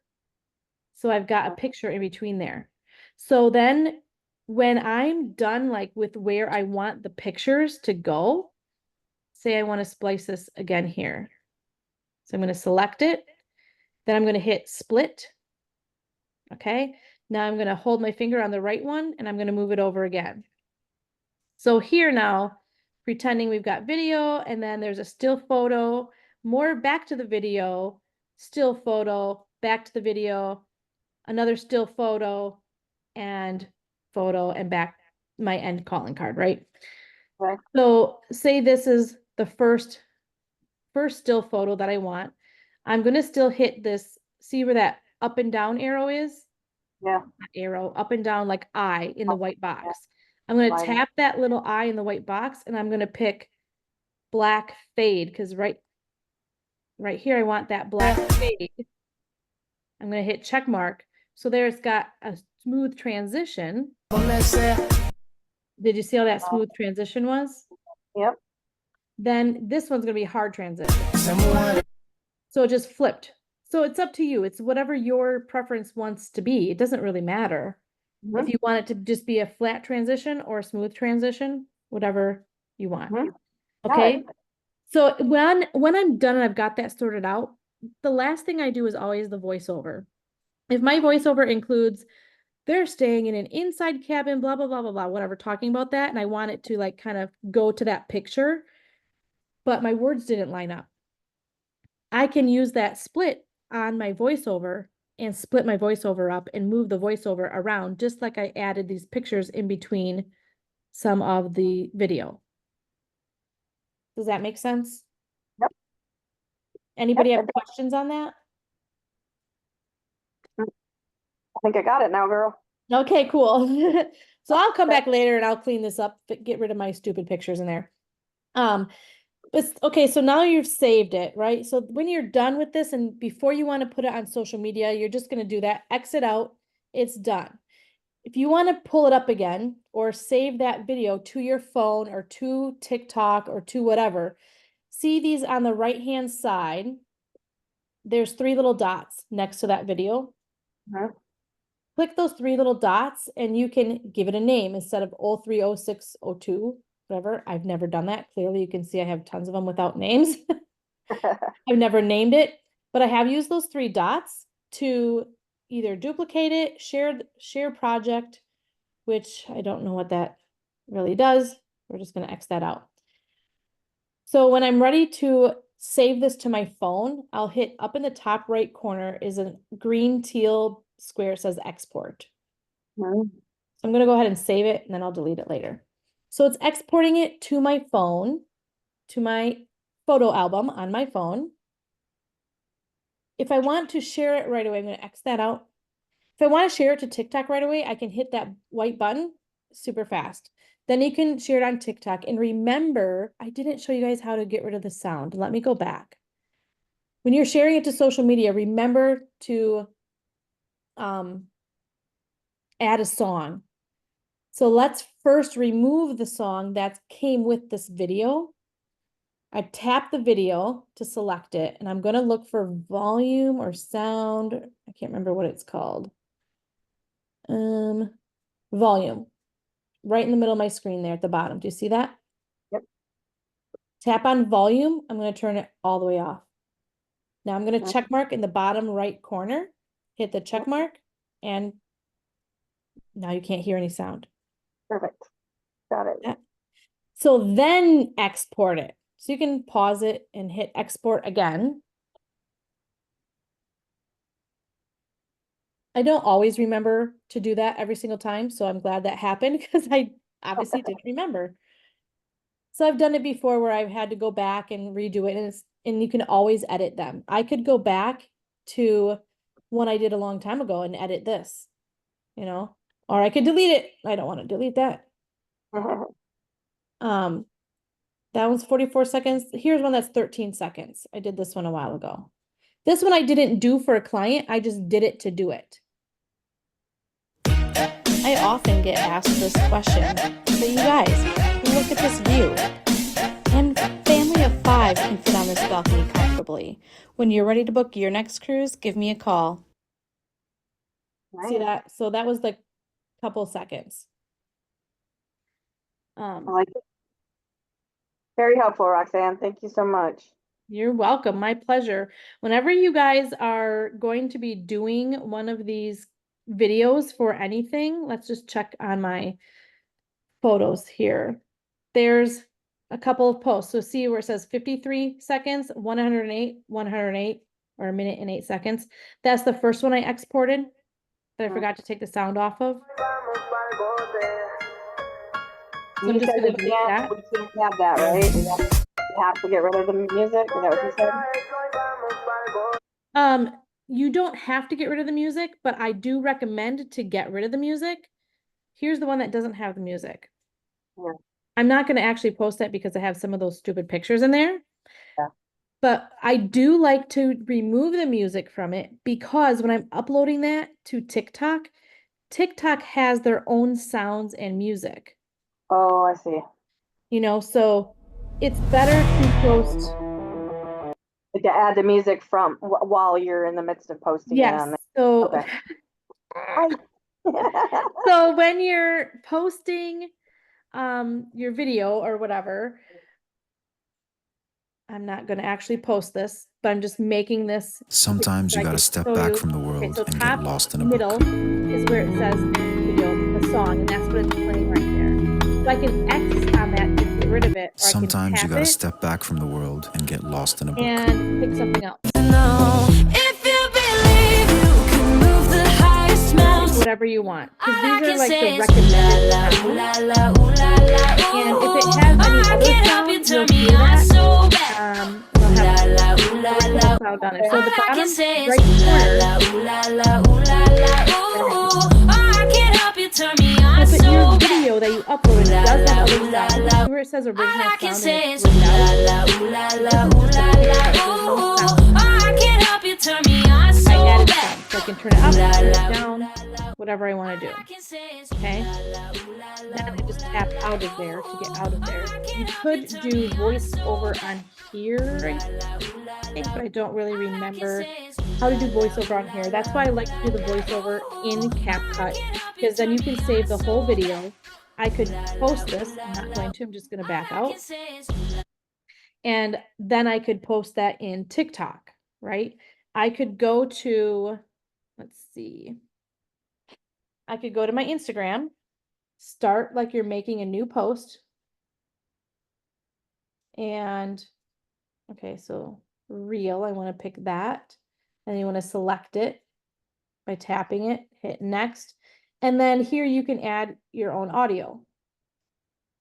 So I've got a picture in between there. So then when I'm done like with where I want the pictures to go, say I want to splice this again here. So I'm going to select it. Then I'm going to hit split. Okay. Now I'm going to hold my finger on the right one and I'm going to move it over again. So here now, pretending we've got video and then there's a still photo, more back to the video, still photo, back to the video, another still photo and back my end calling card, right? Okay. So say this is the first still photo that I want. I'm going to still hit this, see where that up and down arrow is? Yeah. Arrow up and down like I in the white box. I'm going to Line. tap that little I in the white box and I'm going to pick black fade because right here I want that black fade. I'm going to hit check mark. So there it's got a smooth transition. Did you see how that smooth transition was? Yep. Then this one's going to be a hard transition. So it just flipped. So it's up to you. It's whatever your preference wants to be. It doesn't really matter. Mhm. If you want it to just be a flat transition or a smooth transition, whatever you want. Mhm. Okay. So when I'm done and I've got that sorted out, the last thing I do is always the voiceover. If my voiceover includes they're staying in an inside cabin, blah, blah, blah, blah, blah, whatever, talking about that, and I want it to like kind of go to that picture, but my words didn't line up. I can use that split on my voiceover and split my voiceover up and move the voiceover around, just like I added these pictures in between some of the video. Does that make sense? Yep. Anybody Yep, have questions on that? I think I got it now, girl. Okay, cool. So I'll come back later and I'll clean this up, get rid of my stupid pictures in there. But okay, so now you've saved it, right? So when you're done with this and before you want to put it on social media, you're just going to do that, exit out, it's done. If you want to pull it up again or save that video to your phone or to TikTok or to whatever, see these on the right-hand side. There's 3 little dots next to that video. Mhm. Click those 3 little dots and you can give it a name instead of 030602, whatever. I've never done that. Clearly you can see I have tons of them without names. I've never named it, but I have used those 3 dots to either duplicate it, share project, which I don't know what that really does. We're just going to X that out. So when I'm ready to save this to my phone, I'll hit up in the top right corner is a green teal square, it says export. Mhm. So I'm going to go ahead and save it and then I'll delete it later. So it's exporting it to my phone, to my photo album on my phone. If I want to share it right away, I'm going to X that out. If I want to share it to TikTok right away, I can hit that white button super fast. Then you can share it on TikTok. And remember, I didn't show you guys how to get rid of the sound. Let me go back. When you're sharing it to social media, remember to add a song. So let's first remove the song that came with this video. I tap the video to select it, and I'm going to look for volume or sound. I can't remember what it's called. Volume. Right in the middle of my screen there at the bottom. Do you see that? Yep. Tap on volume. I'm going to turn it all the way off. Now I'm going to check mark in the bottom right corner. Hit the check mark, and now you can't hear any sound. Perfect. Got it. Yeah. So then export it. So you can pause it and hit export again. I don't always remember to do that every single time, so I'm glad that happened because I obviously didn't remember. So I've done it before where I've had to go back and redo it, and you can always edit them. I could go back to one I did a long time ago and edit this, you know, or I could delete it. I don't want to delete that. That one's 44 seconds. Here's one that's 13 seconds. I did this one a while ago. This one I didn't do for a client. I just did it to do it. I often get asked this question. So you guys, look at this view. And family of 5 can fit on this balcony comfortably. When you're ready to book your next cruise, give me a call. Nice. See that? So that was like a couple seconds. I like it. Very helpful, Roxanne. Thank you so much. You're welcome. My pleasure. Whenever you guys are going to be doing one of these videos for anything, let's just check on my photos here. There's a couple of posts. So see where it says 53 seconds, 108, 108, or 1minute and 8 seconds. That's the first one I exported that I forgot to take the sound off of. So I'm just going to delete that. We can't have that, right? We have to get rid of the music. Is that what you said? You don't have to get rid of the music, but I do recommend to get rid of the music. Here's the one that doesn't have the music. Yeah. I'm not going to actually post that because I have some of those stupid pictures in there. Yeah. But I do like to remove the music from it because when I'm uploading that to TikTok, TikTok has their own sounds and music. Oh, I see. You know, so it's better to post. Like to add the music from while you're in the midst of posting it on Yes. So, okay. So when you're posting your video or whatever, I'm not going to actually post this, but I'm just making this. Sometimes you gotta step back from the world so and top get lost in a middle book. is where it says video, the song, and that's what it's playing right there. So I can X on that to get rid of it, or Sometimes I you can gotta tap step back from the world and get lost in a it book. and pick something else. If you believe you can whatever you want. Because these are like the recommended sounds. And if it has any other sounds, you'll hear that. It'll have original sound on it. So the bottom right corner, so if your video that you uploaded does have other sounds, see where it says original sound and it's grayed out? I added some, so I can turn it up, turn it down, whatever I want to do. Okay. Then I just tap out of there to get out of there. You could do voiceover on here, I think, but I don't really remember how to do voiceover on here. That's why I like to do the voiceover in CapCut, because then you can save the whole video. I could post this. I'm not going to. I'm just going to back out. And then I could post that in TikTok, right? I could go to, let's see. I could go to my Instagram, start like you're making a new post. And, okay, so reel, I want to pick that. And you want to select it by tapping it, hit next. And then here you can add your own audio.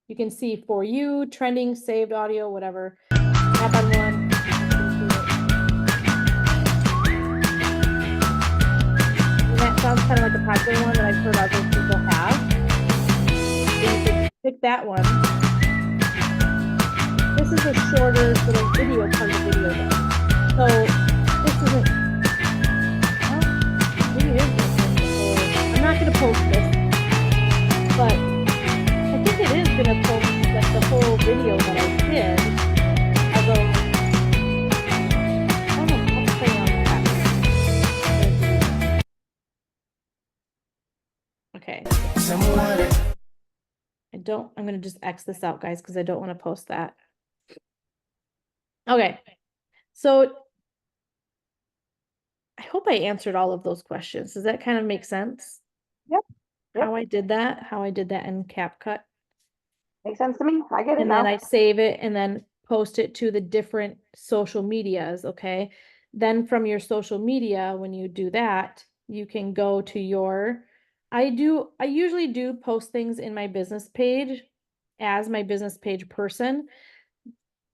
You can see for you, trending, saved audio, whatever. Tap on one. And that sounds kind of like a popular one that I've heard other people have. And you can pick that one. This is a shorter little video part of the video though. So this isn't, well, maybe it is gonna post the whole, I'm not gonna post this, but I think it is gonna post like the whole video that I did. Although, I don't know, I'll play on that. Okay. I'm gonna just X this out, guys, because I don't want to post that. Okay, so I hope I answered all of those questions. Does that kind of make sense? Yep. How I did that in CapCut. Makes sense to me. I get it And now. then I save it and then post it to the different social medias, okay? Then from your social media, when you do that, you can go to your, I usually do post things in my business page as my business page person.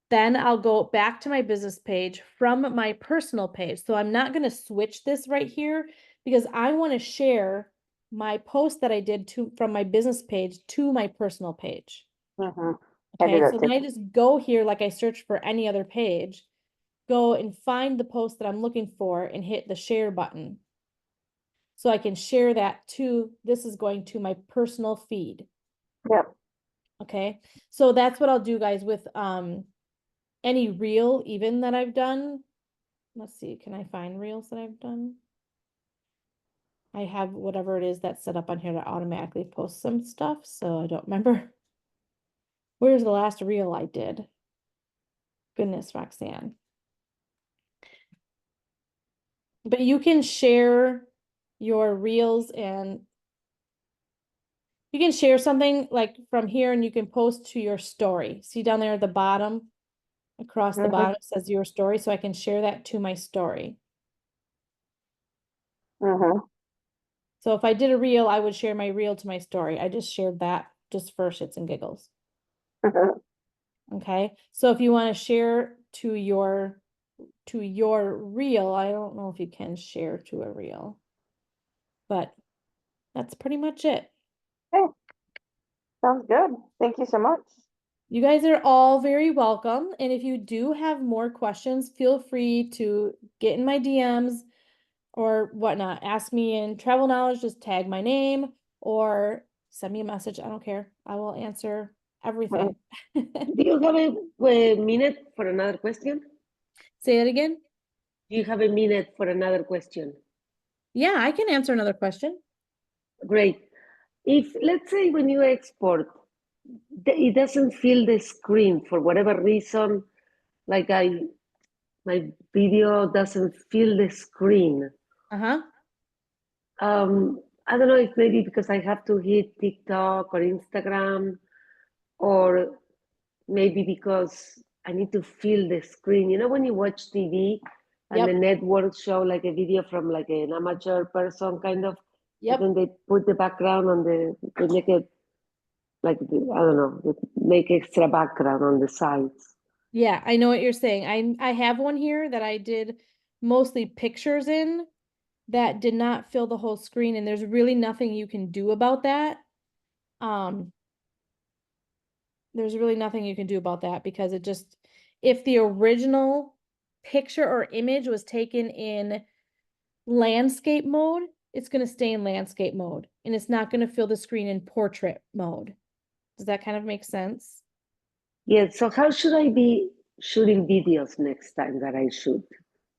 Then I'll go back to my business page from my personal page. So I'm not going to switch this right here because I want to share my post that I did from my business page to my personal page. Mhm. I do Okay, that so too. then I just go here like I search for any other page, go and find the post that I'm looking for and hit the share button. So I can share that this is going to my personal feed. Yep. Okay, so that's what I'll do, guys, with any reel even that I've done. Let's see, can I find reels that I've done? I have whatever it is that's set up on here to automatically post some stuff, so I don't remember. Where's the last reel I did? Goodness, Roxanne. But you can share your reels and you can share something like from here and you can post to your story. See down there at the bottom, across the bottom, it says your story. So I can share that to my story. So if I did a reel, I would share my reel to my story. I just shared that just for shits and giggles. Okay. So if you want to share to your reel, I don't know if you can share to a reel, but that's pretty much it. Okay. Sounds good. Thank you so much. You guys are all very welcome. And if you do have more questions, feel free to get in my DMs or whatnot. Ask me in Travel Knowledge, just tag my name or send me a message. I don't care. I will answer everything. Do you have a minute for another question? Say it again. Do you have a minute for another question? Yeah, I can answer another question. Great. If, let's say, when you export, it doesn't fill the screen for whatever reason, like my video doesn't fill the screen. Uh-huh. I don't know if maybe because I have to hit TikTok or Instagram, or maybe because I need to fill the screen. You know, when you watch TV and Yep. the network show like a video from like an amateur person, kind of, Yep. then they put the background on they make it like, I don't know, they make extra background on the sides. Yeah, I know what you're saying. I have one here that I did mostly pictures in that did not fill the whole screen, and there's really nothing you can do about that. There's really nothing you can do about that because it just, if the original picture or image was taken in landscape mode, it's going to stay in landscape mode and it's not going to fill the screen in portrait mode. Does that kind of make sense? Yeah, so how should I be shooting videos next time that I shoot?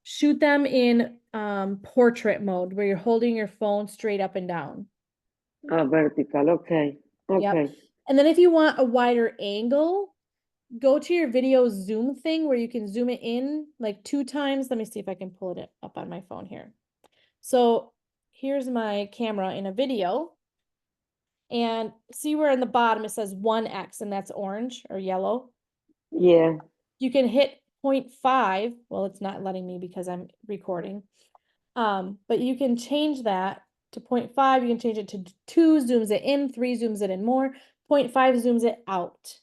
Shoot them in portrait mode where you're holding your phone straight up and down. Vertical, okay. Yep. Okay. And then if you want a wider angle, go to your video zoom thing where you can zoom it in like 2 times. Let me see if I can pull it up on my phone here. So here's my camera in a video. And see where in the bottom it says 1x and that's orange or yellow. Yeah. You can hit 0.5. Well, it's not letting me because I'm recording. But you can change that to 0.5. You can change it to 2, zooms it in, 3 zooms it in more, 0.5 zooms it out.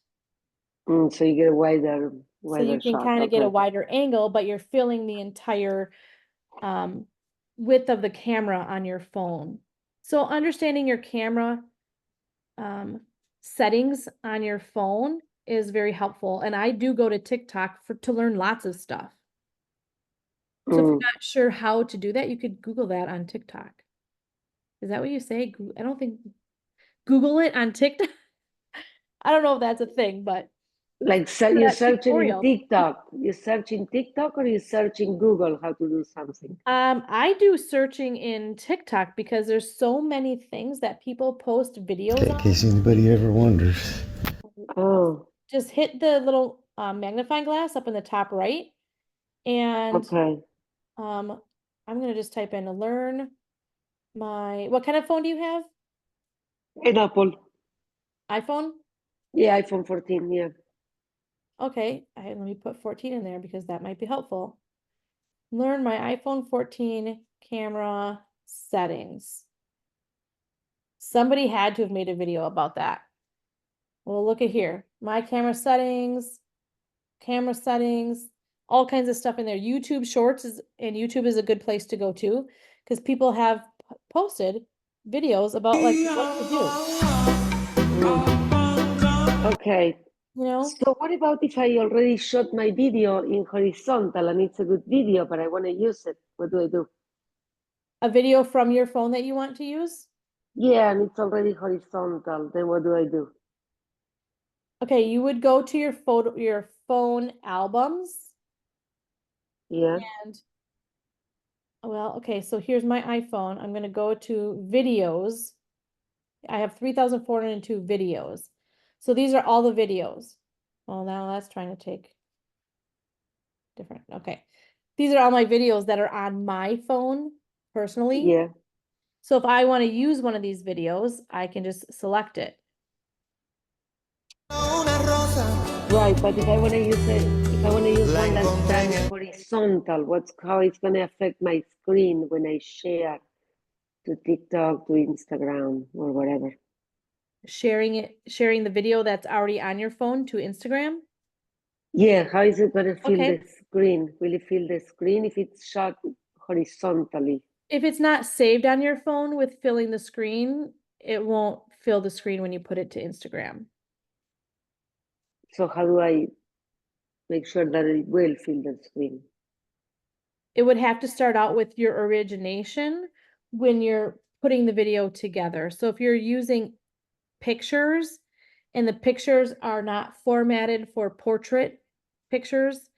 So you get a wider So you can shot. kind of get a Okay. wider angle, but you're filling the entire width of the camera on your phone. So understanding your camera settings on your phone is very helpful. And I do go to TikTok to learn lots of stuff. So if you're not sure how to do that, you could Google that on TikTok. Is that what you say? I don't think Google it on TikTok. I don't know if that's a thing, but Like you're searching in TikTok. You're searching TikTok or you're searching Google how to do something? I do searching in TikTok because there's so many things that people post videos In case anybody ever wonders. Oh, Just hit the little magnifying glass up in the top right. And okay. I'm gonna just type in learn what kind of phone do you have? An Apple. iPhone? Yeah, iPhone 14, yeah. Okay, let me put 14 in there because that might be helpful. Learn my iPhone 14 camera settings. Somebody had to have made a video about that. Well, look at here. My camera settings, all kinds of stuff in there. YouTube Shorts and YouTube is a good place to go to because people have posted videos about like what to do. Okay. You know? So what about if I already shot my video in horizontal and it's a good video, but I want to use it? What do I do? A video from your phone that you want to use? Yeah, and it's already horizontal. Then what do I do? Okay, you would go to your phone albums. Yeah. And well, okay, so here's my iPhone. I'm gonna go to videos. I have 3,402 videos. So these are all the videos. Well, now that's trying to take different. Okay. These are all my videos that are on my phone personally. Yeah. So if I want to use one of these videos, I can just select it. Right, but if I want to use one that's done horizontal, how it's going to affect my screen when I share to TikTok, to Instagram, or whatever? Sharing the video that's already on your phone to Instagram. Yeah, how is it going to fill Okay. the screen? Will it fill the screen if it's shot horizontally? If it's not saved on your phone with filling the screen, it won't fill the screen when you put it to Instagram. So how do I make sure that it will fill the screen? It would have to start out with your origination when you're putting the video together. So if you're using pictures and the pictures are not formatted for portrait pictures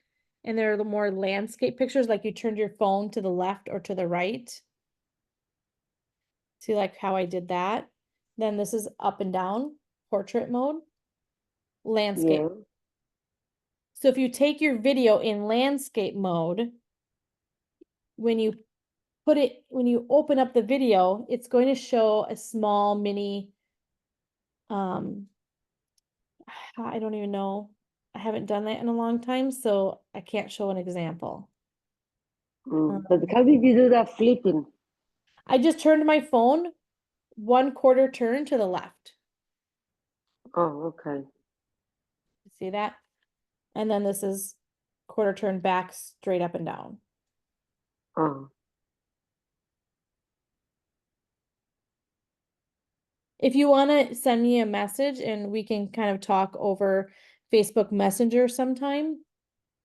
and they're the more landscape pictures, like you turned your phone to the left or to the right. See like how I did that? Then this is up and down, portrait mode, landscape. Yeah. So if you take your video in landscape mode, when you open up the video, it's going to show a small mini, I don't even know. I haven't done that in a long time, so I can't show an example. But how did you do that flipping? I just turned my phone 1/4 turn to the left. Oh, okay. See that? And then this is 1/4 turn back straight up and down. Oh, If you want to send me a message and we can kind of talk over Facebook Messenger sometime,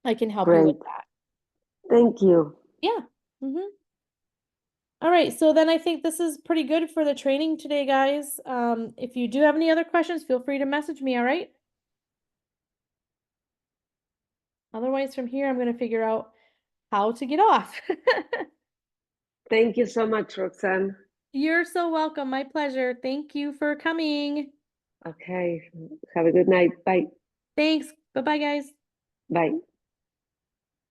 I can help you with great. that. Thank you. Yeah. All right, so then I think this is pretty good for the training today, guys. If you do have any other questions, feel free to message me, all right? Otherwise, from here, I'm going to figure out how to get off. Thank you so much, Roxanne. You're so welcome. My pleasure. Thank you for coming. Okay. Have a good night. Bye. Thanks. Bye-bye, guys. Bye.